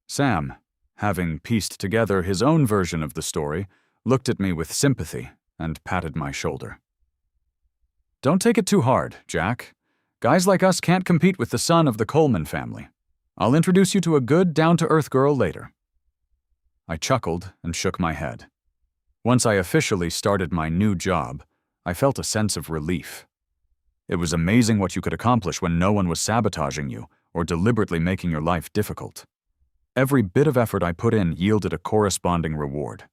S1: Sam, having pieced together his own version of the story, looked at me with sympathy and patted my shoulder. "Don't take it too hard, Jack. Guys like us can't compete with the son of the Coleman family. I'll introduce you to a good, down-to-earth girl later." I chuckled and shook my head. Once I officially started my new job, I felt a sense of relief. It was amazing what you could accomplish when no one was sabotaging you or deliberately making your life difficult. Every bit of effort I put in yielded a corresponding reward.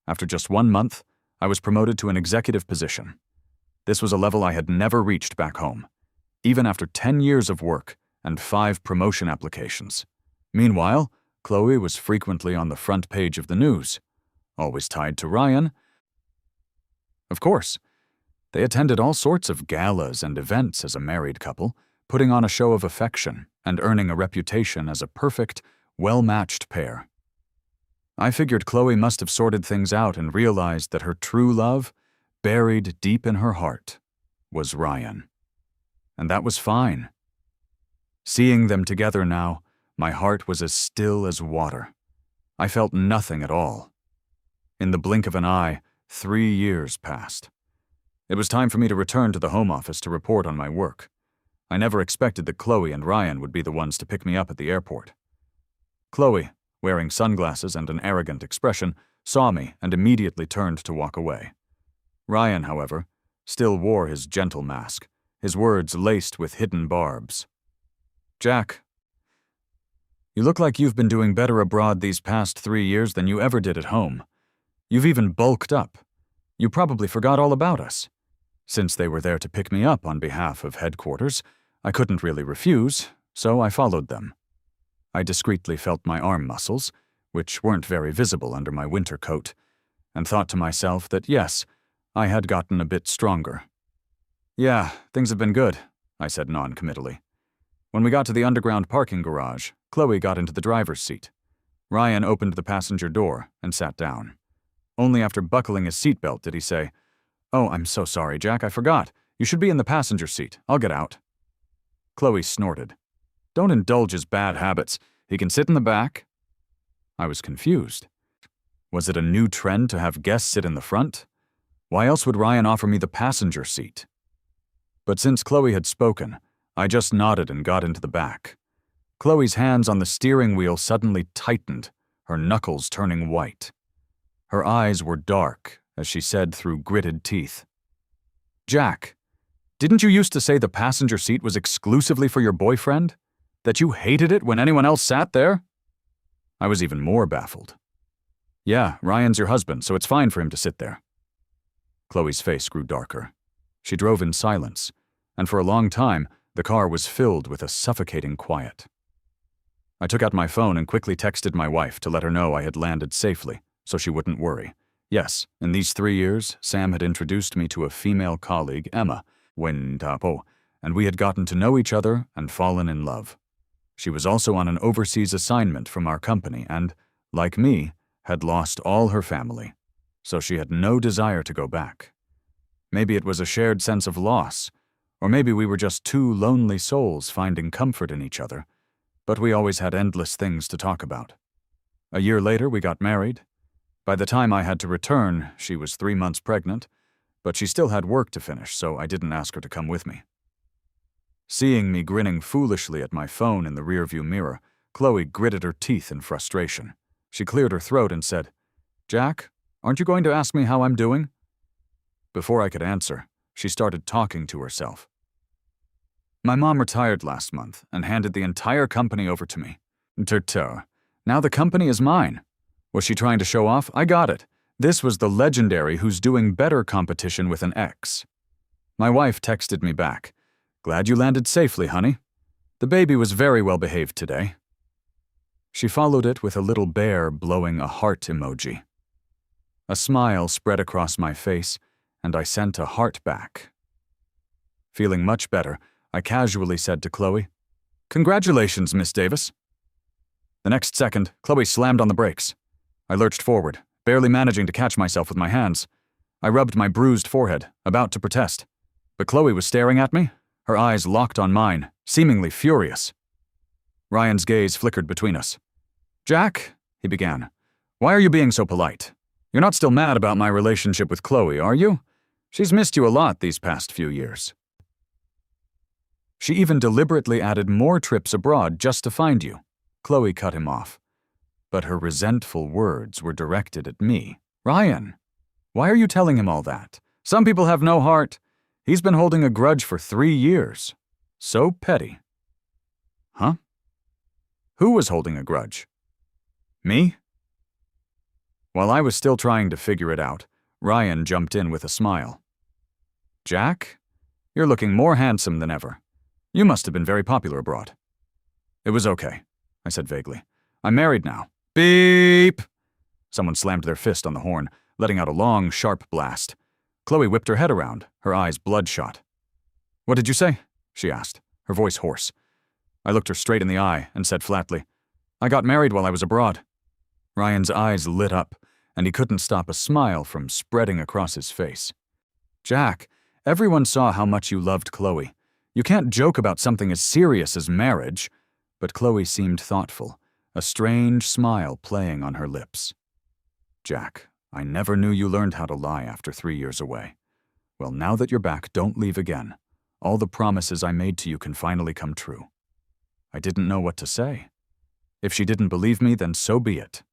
S1: After just 1 month, I was promoted to an executive position. This was a level I had never reached back home, even after 10 years of work and 5 promotion applications. Meanwhile, Chloe was frequently on the front page of the news, always tied to Ryan. Of course, they attended all sorts of galas and events as a married couple, putting on a show of affection and earning a reputation as a perfect, well-matched pair. I figured Chloe must have sorted things out and realized that her true love, buried deep in her heart, was Ryan. And that was fine. Seeing them together now, my heart was as still as water. I felt nothing at all. In the blink of an eye, 3 years passed. It was time for me to return to the home office to report on my work. I never expected that Chloe and Ryan would be the ones to pick me up at the airport. Chloe, wearing sunglasses and an arrogant expression, saw me and immediately turned to walk away. Ryan, however, still wore his gentle mask, his words laced with hidden barbs. "Jack, you look like you've been doing better abroad these past 3 years than you ever did at home. You've even bulked up. You probably forgot all about us." Since they were there to pick me up on behalf of headquarters, I couldn't really refuse, so I followed them. I discreetly felt my arm muscles, which weren't very visible under my winter coat, and thought to myself that yes, I had gotten a bit stronger. "Yeah, things have been good," I said non-committally. When we got to the underground parking garage, Chloe got into the driver's seat. Ryan opened the passenger door and sat down. Only after buckling his seatbelt did he say, "Oh, I'm so sorry, Jack, I forgot. You should be in the passenger seat. I'll get out." Chloe snorted. "Don't indulge his bad habits. He can sit in the back." I was confused. Was it a new trend to have guests sit in the front? Why else would Ryan offer me the passenger seat? But since Chloe had spoken, I just nodded and got into the back. Chloe's hands on the steering wheel suddenly tightened, her knuckles turning white. Her eyes were dark as she said through gritted teeth, "Jack, didn't you used to say the passenger seat was exclusively for your boyfriend? That you hated it when anyone else sat there?" I was even more baffled. "Yeah, Ryan's your husband, so it's fine for him to sit there." Chloe's face grew darker. She drove in silence, and for a long time, the car was filled with a suffocating quiet. I took out my phone and quickly texted my wife to let her know I had landed safely, so she wouldn't worry. Yes, in these 3 years, Sam had introduced me to a female colleague, Emma, and we had gotten to know each other and fallen in love. She was also on an overseas assignment from our company and, like me, had lost all her family, so she had no desire to go back. Maybe it was a shared sense of loss, or maybe we were just two lonely souls finding comfort in each other, but we always had endless things to talk about. A year later, we got married. By the time I had to return, she was 3 months pregnant, but she still had work to finish, so I didn't ask her to come with me. Seeing me grinning foolishly at my phone in the rearview mirror, Chloe gritted her teeth in frustration. She cleared her throat and said, "Jack, aren't you going to ask me how I'm doing?" Before I could answer, she started talking to herself. "My mom retired last month and handed the entire company over to me. Now the company is mine. Was she trying to show off? I got it. This was the legendary Who's Doing Better competition with an X." My wife texted me back, "Glad you landed safely, honey. The baby was very well behaved today." She followed it with a little bear blowing a heart emoji. A smile spread across my face, and I sent a heart back. Feeling much better, I casually said to Chloe, "Congratulations, Miss Davis." The next second, Chloe slammed on the brakes. I lurched forward, barely managing to catch myself with my hands. I rubbed my bruised forehead, about to protest. But Chloe was staring at me, her eyes locked on mine, seemingly furious. Ryan's gaze flickered between us. "Jack," he began, "why are you being so polite? You're not still mad about my relationship with Chloe, are you? She's missed you a lot these past few years. She even deliberately added more trips abroad just to find you." Chloe cut him off, but her resentful words were directed at me. "Ryan, why are you telling him all that? Some people have no heart. He's been holding a grudge for 3 years. So petty." Huh? Who was holding a grudge? Me? While I was still trying to figure it out, Ryan jumped in with a smile. "Jack, you're looking more handsome than ever. You must have been very popular abroad." "It was okay," I said vaguely. "I'm married now." Beep! Someone slammed their fist on the horn, letting out a long, sharp blast. Chloe whipped her head around, her eyes bloodshot. "What did you say?" she asked, her voice hoarse. I looked her straight in the eye and said flatly, "I got married while I was abroad." Ryan's eyes lit up, and he couldn't stop a smile from spreading across his face. "Jack, everyone saw how much you loved Chloe. You can't joke about something as serious as marriage." But Chloe seemed thoughtful, a strange smile playing on her lips. "Jack, I never knew you learned how to lie after 3 years away. Well, now that you're back, don't leave again. All the promises I made to you can finally come true." I didn't know what to say. If she didn't believe me, then so be it.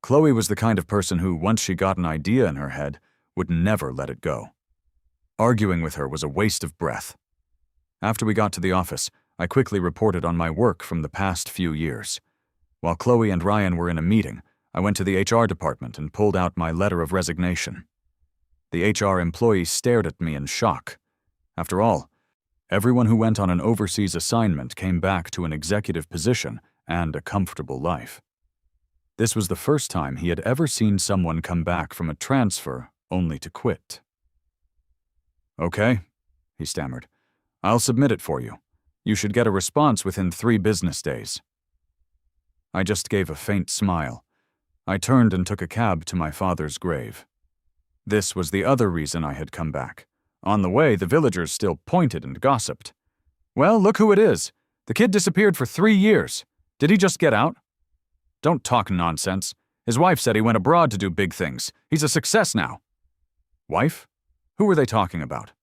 S1: Chloe was the kind of person who, once she got an idea in her head, would never let it go. Arguing with her was a waste of breath. After we got to the office, I quickly reported on my work from the past few years. While Chloe and Ryan were in a meeting, I went to the HR department and pulled out my letter of resignation. The HR employee stared at me in shock. After all, everyone who went on an overseas assignment came back to an executive position and a comfortable life. This was the first time he had ever seen someone come back from a transfer only to quit. "Okay," he stammered. "I'll submit it for you. You should get a response within 3 business days." I just gave a faint smile. I turned and took a cab to my father's grave. This was the other reason I had come back. On the way, the villagers still pointed and gossiped. "Well, look who it is. The kid disappeared for 3 years. Did he just get out? Don't talk nonsense. His wife said he went abroad to do big things. He's a success now." Wife? Who were they talking about?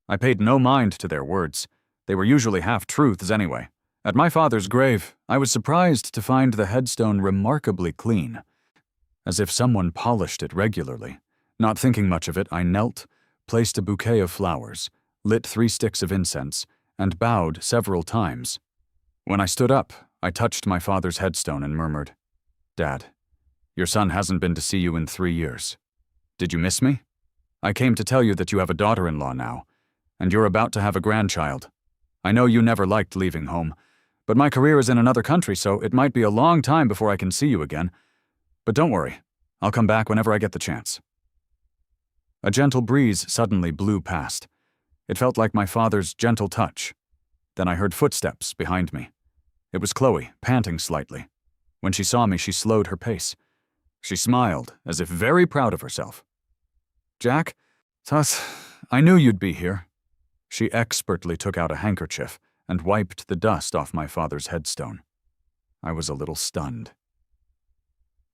S1: I paid no mind to their words. They were usually half-truths anyway. At my father's grave, I was surprised to find the headstone remarkably clean, as if someone polished it regularly. Not thinking much of it, I knelt, placed a bouquet of flowers, lit 3 sticks of incense, and bowed several times. When I stood up, I touched my father's headstone and murmured, "Dad, your son hasn't been to see you in 3 years. Did you miss me? I came to tell you that you have a daughter-in-law now, and you're about to have a grandchild. I know you never liked leaving home, but my career is in another country, so it might be a long time before I can see you again. But don't worry, I'll come back whenever I get the chance." A gentle breeze suddenly blew past. It felt like my father's gentle touch. Then I heard footsteps behind me. It was Chloe, panting slightly. When she saw me, she slowed her pace. She smiled, as if very proud of herself. "Jack, I knew you'd be here." She expertly took out a handkerchief and wiped the dust off my father's headstone. I was a little stunned.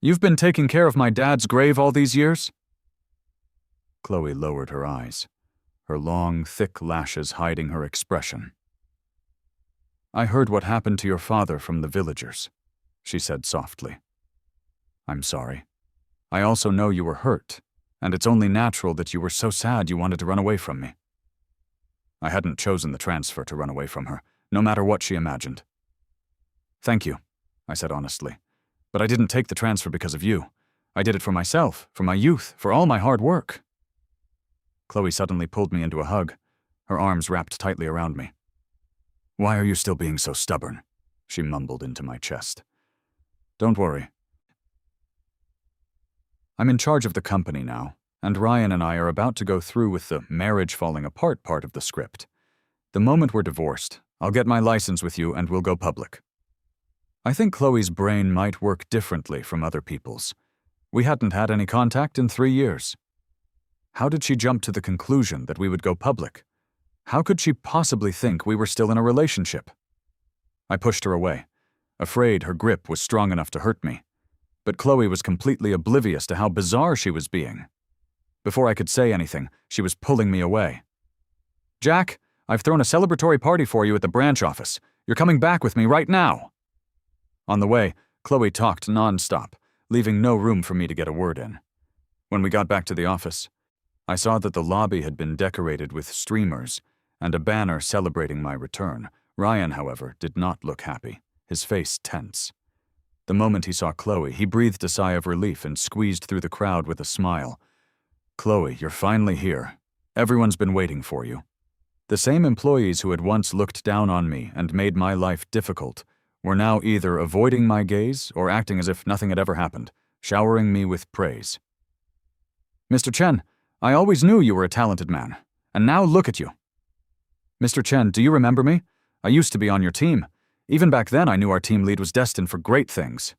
S1: "You've been taking care of my dad's grave all these years?" Chloe lowered her eyes, her long, thick lashes hiding her expression. "I heard what happened to your father from the villagers," she said softly. "I'm sorry. I also know you were hurt, and it's only natural that you were so sad you wanted to run away from me." I hadn't chosen the transfer to run away from her, no matter what she imagined. "Thank you," I said honestly, "but I didn't take the transfer because of you. I did it for myself, for my youth, for all my hard work." Chloe suddenly pulled me into a hug, her arms wrapped tightly around me. "Why are you still being so stubborn?" she mumbled into my chest. "Don't worry. I'm in charge of the company now, and Ryan and I are about to go through with the marriage falling apart part of the script. The moment we're divorced, I'll get my license with you and we'll go public." I think Chloe's brain might work differently from other people's. We hadn't had any contact in 3 years. How did she jump to the conclusion that we would go public? How could she possibly think we were still in a relationship? I pushed her away, afraid her grip was strong enough to hurt me. But Chloe was completely oblivious to how bizarre she was being. Before I could say anything, she was pulling me away. "Jack, I've thrown a celebratory party for you at the branch office. You're coming back with me right now." On the way, Chloe talked nonstop, leaving no room for me to get a word in. When we got back to the office, I saw that the lobby had been decorated with streamers and a banner celebrating my return. Ryan, however, did not look happy, his face tense. The moment he saw Chloe, he breathed a sigh of relief and squeezed through the crowd with a smile. "Chloe, you're finally here. Everyone's been waiting for you." The same employees who had once looked down on me and made my life difficult were now either avoiding my gaze or acting as if nothing had ever happened, showering me with praise. "Mr. Chen, I always knew you were a talented man, and now look at you." "Mr. Chen, do you remember me? I used to be on your team. Even back then, I knew our team lead was destined for great things.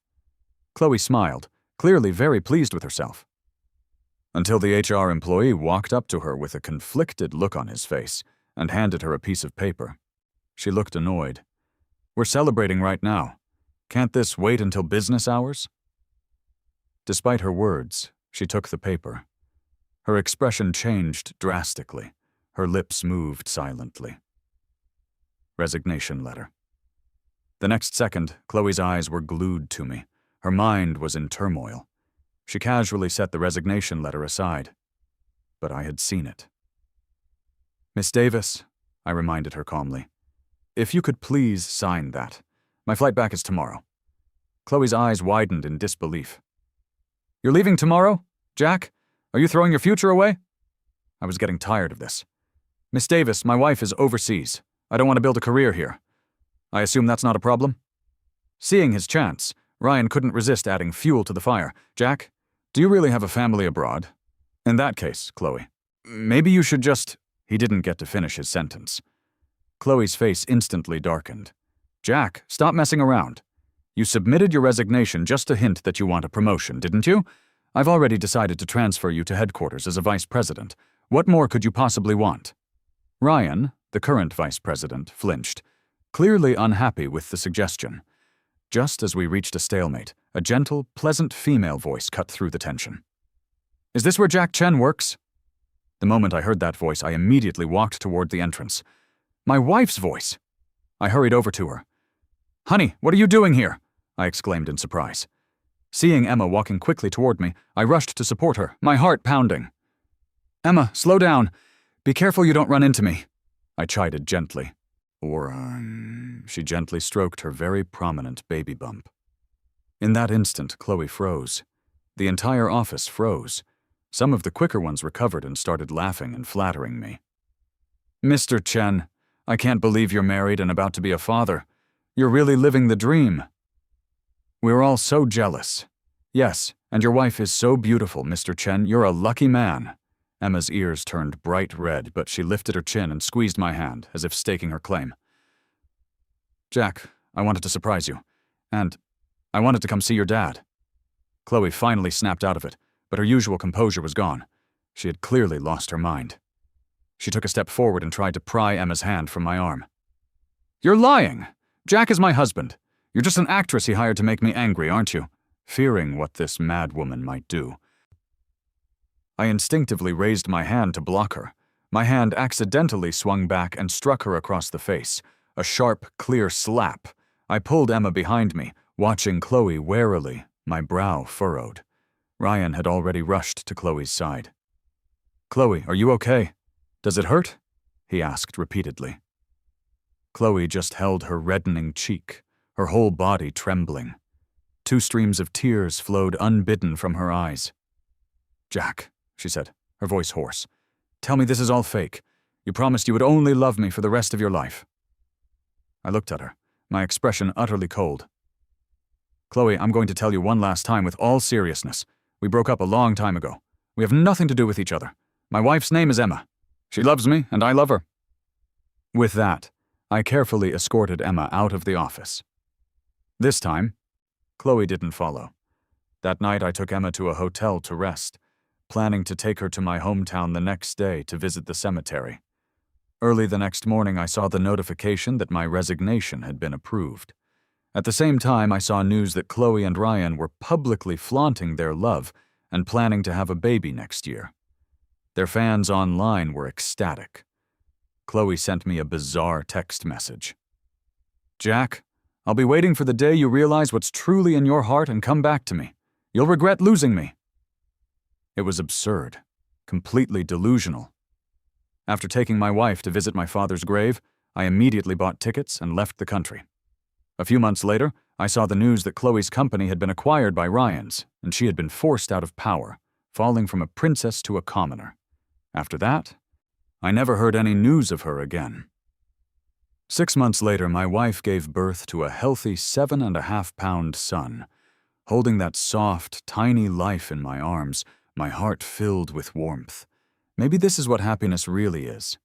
S1: Chloe smiled, clearly very pleased with herself. Until the HR employee walked up to her with a conflicted look on his face and handed her a piece of paper. She looked annoyed. "We're celebrating right now. Can't this wait until business hours?" Despite her words, she took the paper. Her expression changed drastically. Her lips moved silently. Resignation letter. The next second, Chloe's eyes were glued to me. Her mind was in turmoil. She casually set the resignation letter aside. But I had seen it. "Miss Davis," I reminded her calmly, "if you could please sign that. My flight back is tomorrow." Chloe's eyes widened in disbelief. "You're leaving tomorrow? Jack? Are you throwing your future away?" I was getting tired of this. "Miss Davis, my wife is overseas. I don't want to build a career here. I assume that's not a problem?" Seeing his chance, Ryan couldn't resist adding fuel to the fire. "Jack, do you really have a family abroad? In that case, Chloe, maybe you should just—" He didn't get to finish his sentence. Chloe's face instantly darkened. "Jack, stop messing around. You submitted your resignation just to hint that you want a promotion, didn't you? I've already decided to transfer you to headquarters as a vice president. What more could you possibly want?" Ryan, the current vice president, flinched, clearly unhappy with the suggestion. Just as we reached a stalemate, a gentle, pleasant female voice cut through the tension. "Is this where Jack Chen works?" The moment I heard that voice, I immediately walked toward the entrance. My wife's voice! I hurried over to her. "Honey, what are you doing here?" I exclaimed in surprise. Seeing Emma walking quickly toward me, I rushed to support her, my heart pounding. "Emma, slow down. Be careful you don't run into me," I chided gently. She gently stroked her very prominent baby bump. In that instant, Chloe froze. The entire office froze. Some of the quicker ones recovered and started laughing and flattering me. "Mr. Chen, I can't believe you're married and about to be a father. You're really living the dream." "We were all so jealous." "Yes, and your wife is so beautiful, Mr. Chen. You're a lucky man." Emma's ears turned bright red, but she lifted her chin and squeezed my hand, as if staking her claim. "Jack, I wanted to surprise you. And I wanted to come see your dad." Chloe finally snapped out of it, but her usual composure was gone. She had clearly lost her mind. She took a step forward and tried to pry Emma's hand from my arm. "You're lying! Jack is my husband. You're just an actress he hired to make me angry, aren't you?" Fearing what this mad woman might do, I instinctively raised my hand to block her. My hand accidentally swung back and struck her across the face. A sharp, clear slap. I pulled Emma behind me, watching Chloe warily, my brow furrowed. Ryan had already rushed to Chloe's side. "Chloe, are you okay? Does it hurt?" he asked repeatedly. Chloe just held her reddening cheek, her whole body trembling. 2 streams of tears flowed unbidden from her eyes. "Jack," she said, her voice hoarse, "tell me this is all fake. You promised you would only love me for the rest of your life." I looked at her, my expression utterly cold. "Chloe, I'm going to tell you one last time with all seriousness. We broke up a long time ago. We have nothing to do with each other. My wife's name is Emma. She loves me, and I love her." With that, I carefully escorted Emma out of the office. This time, Chloe didn't follow. That night I took Emma to a hotel to rest, planning to take her to my hometown the next day to visit the cemetery. Early the next morning I saw the notification that my resignation had been approved. At the same time I saw news that Chloe and Ryan were publicly flaunting their love and planning to have a baby next year. Their fans online were ecstatic. Chloe sent me a bizarre text message. "Jack, I'll be waiting for the day you realize what's truly in your heart and come back to me. You'll regret losing me." It was absurd, completely delusional. After taking my wife to visit my father's grave, I immediately bought tickets and left the country. A few months later, I saw the news that Chloe's company had been acquired by Ryan's, and she had been forced out of power, falling from a princess to a commoner. After that, I never heard any news of her again. 6 months later, my wife gave birth to a healthy 7.5-pound son. Holding that soft, tiny life in my arms, my heart filled with warmth. Maybe this is what happiness really is.